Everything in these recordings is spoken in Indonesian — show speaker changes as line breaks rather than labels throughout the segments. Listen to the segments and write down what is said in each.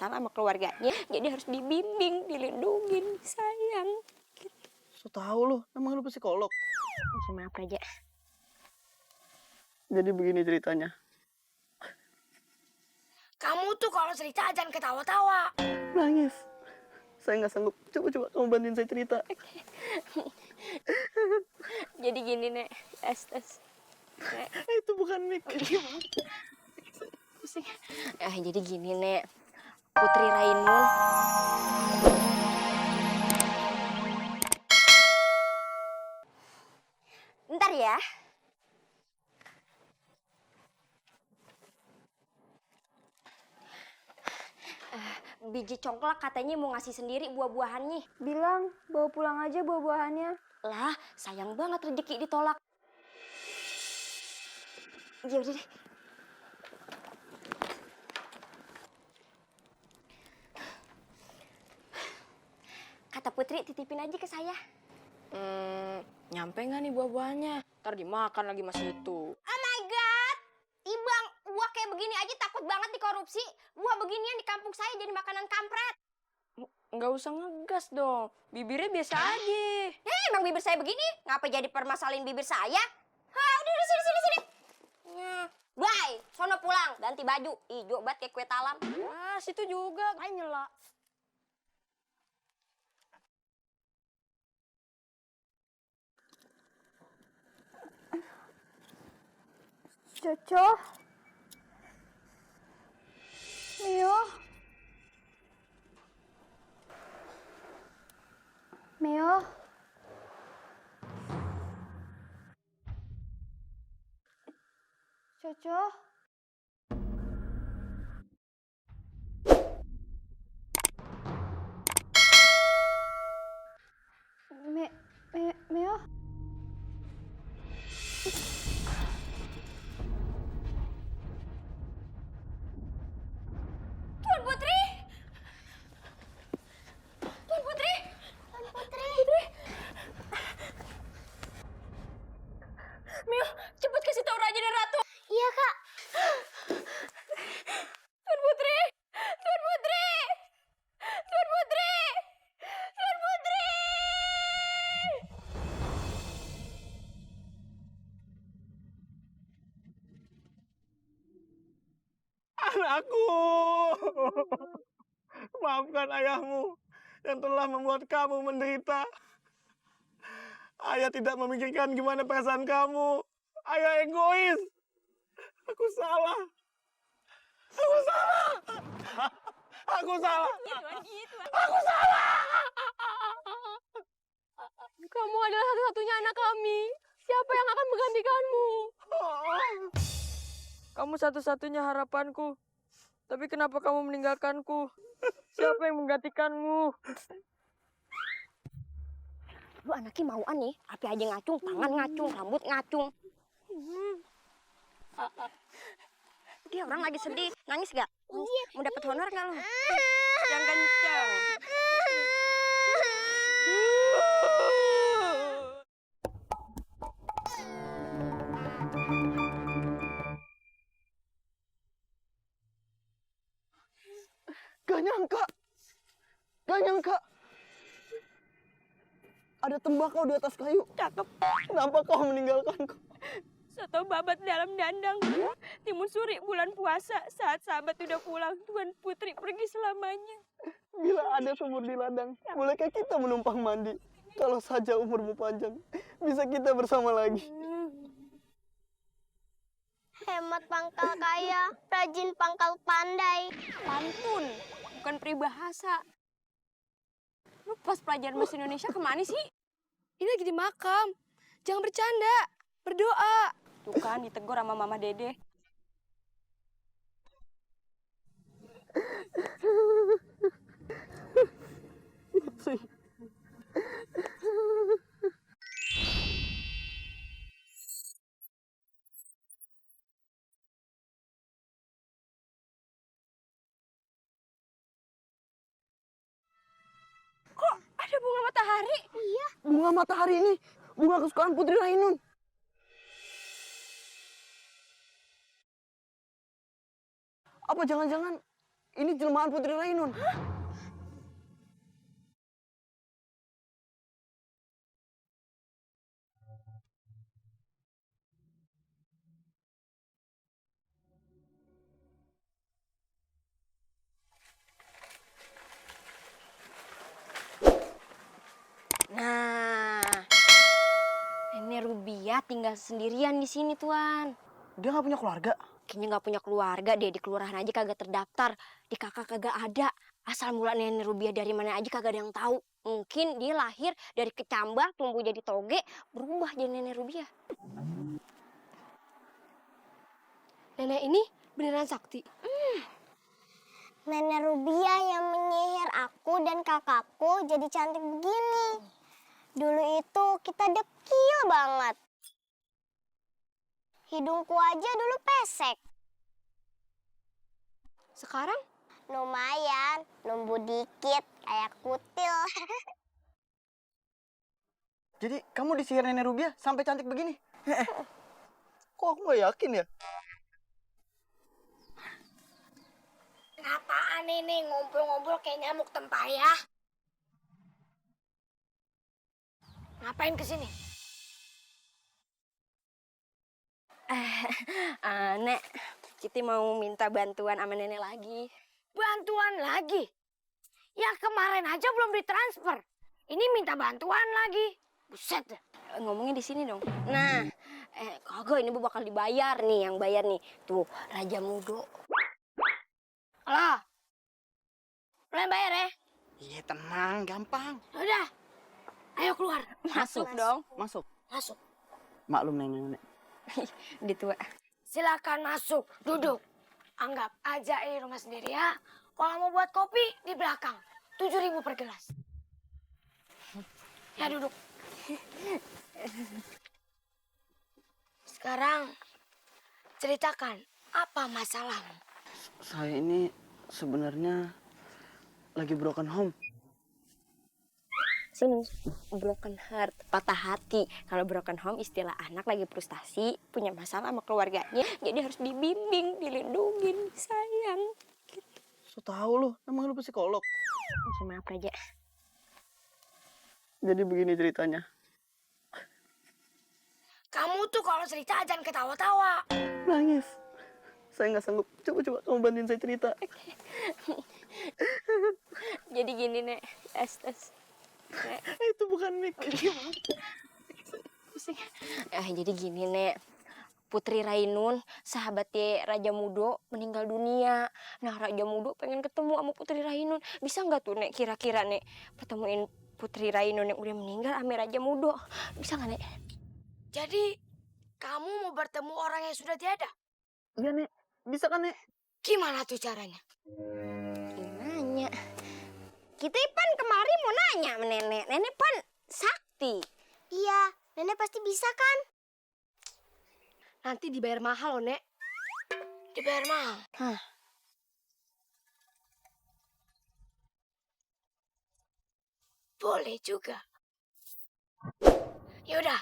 datang sama keluarganya, jadi harus dibimbing, dilindungin, sayang. Gitu.
So tau lu, emang lu psikolog?
Cuma apa aja.
Jadi begini ceritanya.
Kamu tuh kalau cerita jangan ketawa-tawa.
Nangis. Saya nggak sanggup. Coba kamu bantuin saya cerita.
Jadi gini, Nek. Tes. Nek.
Itu bukan mic.
Pusing. Jadi gini, Nek. Putri Rainun. Bentar ya. Biji congklak katanya mau ngasih sendiri buah-buahannya.
Bilang, bawa pulang aja buah-buahannya.
Lah, sayang banget rezeki ditolak. Ya udah deh. Kata Putri titipin aja ke saya.
Nyampe nggak nih buah-buahannya? Ntar dimakan lagi masih itu.
Oh my God! Ibang, buah kayak begini aja takut banget dikorupsi. Buah beginian di kampung saya jadi makanan kampret.
Nggak usah ngegas dong. Bibirnya biasa aja.
Emang bibir saya begini? Ngapa jadi permasalahin bibir saya? Udah, sini. Bye, sono pulang, ganti baju. Ijo banget kayak kue talam.
Ah, situ juga. Kayak nyela.
Coco. Mio. Coco. Mio.
Tuan Putri! Mio, cepet kasih tahu Raja dan Ratu.
Iya, Kak.
Tuan Putri!
Anakku. Maafkan ayahmu yang telah membuat kamu menderita. Ayah tidak memikirkan gimana perasaan kamu. Ayah egois. Aku salah.
Kamu adalah satu-satunya anak kami. Siapa yang akan menggantikanmu? Kamu satu-satunya harapanku. Tapi kenapa kamu meninggalkanku? Siapa yang menggantikanmu?
Lu anaknya mauan nih, api aja ngacung, tangan ngacung, rambut ngacung. Dia orang lagi sedih, nangis gak? Mau dapet honor gak lu? Yang kenceng.
Gak nyangka. Ada tembakau di atas kayu.
Cakep.
Kenapa kau meninggalkanku?
Soto babat dalam dandang. Timun suri bulan puasa. Saat sahabat udah pulang, Tuan Putri pergi selamanya.
Bila ada sumur di ladang, bolehkah kita menumpang mandi? Kalau saja umurmu panjang, bisa kita bersama lagi.
Hemat pangkal kaya, rajin pangkal pandai.
Pantun, bukan peribahasa. Lu pas pelajaran bahasa Indonesia kemana sih?
Ini lagi di makam. Jangan bercanda. Berdoa.
Tuh kan, ditegur sama Mama Dede. Kok ada bunga matahari? Iya.
Bunga matahari ini, bunga kesukaan Putri Rainun. Apa jangan-jangan
ini jelmaan Putri Rainun.
Nah, Nenek Rubia tinggal sendirian di sini, Tuan.
Dia nggak punya keluarga.
Kayaknya nggak punya keluarga deh, di kelurahan aja kagak terdaftar, di kakak kagak ada. Asal mula Nenek Rubia dari mana aja kagak ada yang tahu. Mungkin dia lahir dari kecambah, tumbuh jadi toge, berubah jadi Nenek Rubia.
Nenek ini beneran sakti.
Nenek Rubia yang menyihir aku dan kakakku jadi cantik begini. Dulu itu kita dekil banget. Hidungku aja dulu pesek.
Sekarang
Lumayan, numbu dikit kayak kutil.
Jadi kamu disihir Nenek Rubia sampai cantik begini? Kok aku nggak yakin ya?
apaan ini ngumpul-ngumpul kayak nyamuk tempayah? Ngapain kesini?
Nek, Siti mau minta bantuan sama Nenek lagi.
Bantuan lagi? Ya kemarin aja belum ditransfer. Ini minta bantuan lagi. Buset dah.
Ngomongnya di sini dong. Nah, kagak ini Bu bakal dibayar nih, yang bayar nih. Tuh, Raja Mudo.
Halo? Lo yang bayar ya?
Iya tenang, gampang.
Udah. Ayo keluar.
Masuk dong.
Masuk.
Masuk.
Maklum nenek-nenek.
Di tua.
Silakan masuk. Duduk. Anggap aja ini rumah sendiri ya. Kalau mau buat kopi di belakang. 7.000 per gelas. Ya duduk. Sekarang ceritakan apa masalahmu?
Saya ini sebenarnya lagi broken home.
Sini, broken heart, patah hati. Kalau broken home istilah anak lagi frustasi, punya masalah sama keluarganya, jadi harus dibimbing, dilindungin, sayang.
So tahu lu, emang lu psikolog.
Masih maaf aja.
Jadi begini ceritanya.
Kamu tuh kalau cerita jangan ketawa-tawa.
Nangis. Saya nggak sanggup. Coba kamu bantuin saya cerita.
Jadi gini, Nek. Tes.
Itu bukan mic.
Pusing. Jadi gini, Nek. Putri Rainun, sahabatnya Raja Mudo, meninggal dunia. Nah, Raja Mudo pengen ketemu sama Putri Rainun. Bisa nggak tuh, Nek, kira-kira, Nek, pertemuin Putri Rainun yang udah meninggal sama Raja Mudo? Bisa nggak, Nek?
Jadi kamu mau bertemu orang yang sudah tiada?
Iya, Nek. Bisa kan, Nek?
Gimana tuh caranya?
Nanya. Kita pan kemari mau nanya sama Nenek. Nenek pan sakti.
Iya, nenek pasti bisa kan?
Nanti dibayar mahal loh, Nek. Dibayar mahal?
Hah.
Boleh juga. Yaudah,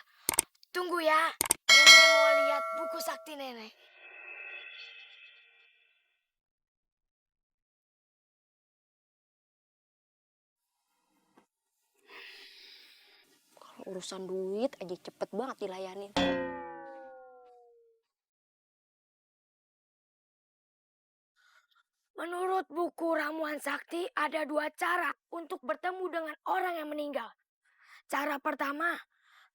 tunggu ya. Nenek mau lihat buku sakti nenek.
Kalau urusan duit aja cepet banget dilayanin.
Menurut buku Ramuan Sakti, ada 2 cara untuk bertemu dengan orang yang meninggal. Cara pertama,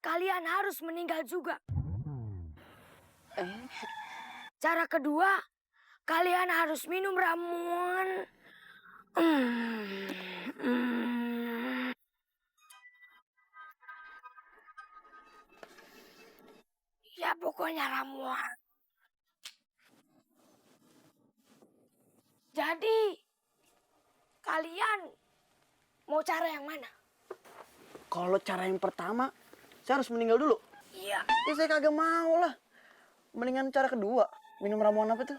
kalian harus meninggal juga. Cara kedua, kalian harus minum ramuan. Ya pokoknya ramuan. Jadi, kalian mau cara yang mana?
Kalau cara yang pertama, saya harus meninggal dulu.
Iya.
Ya saya kagak mau lah. Mendingan cara kedua. Minum ramuan apa tuh?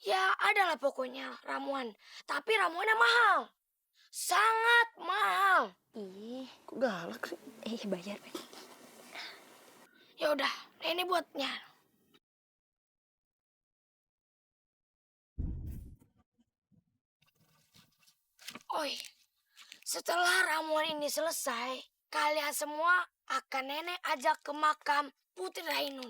Ya adalah pokoknya ramuan. Tapi ramuannya mahal. Sangat mahal.
Ih,
Kok galak sih?
bayar.
Ya udah, ini buatnya. Oi, setelah ramuan ini selesai, kalian semua akan nenek ajak ke makam Putri Rainun.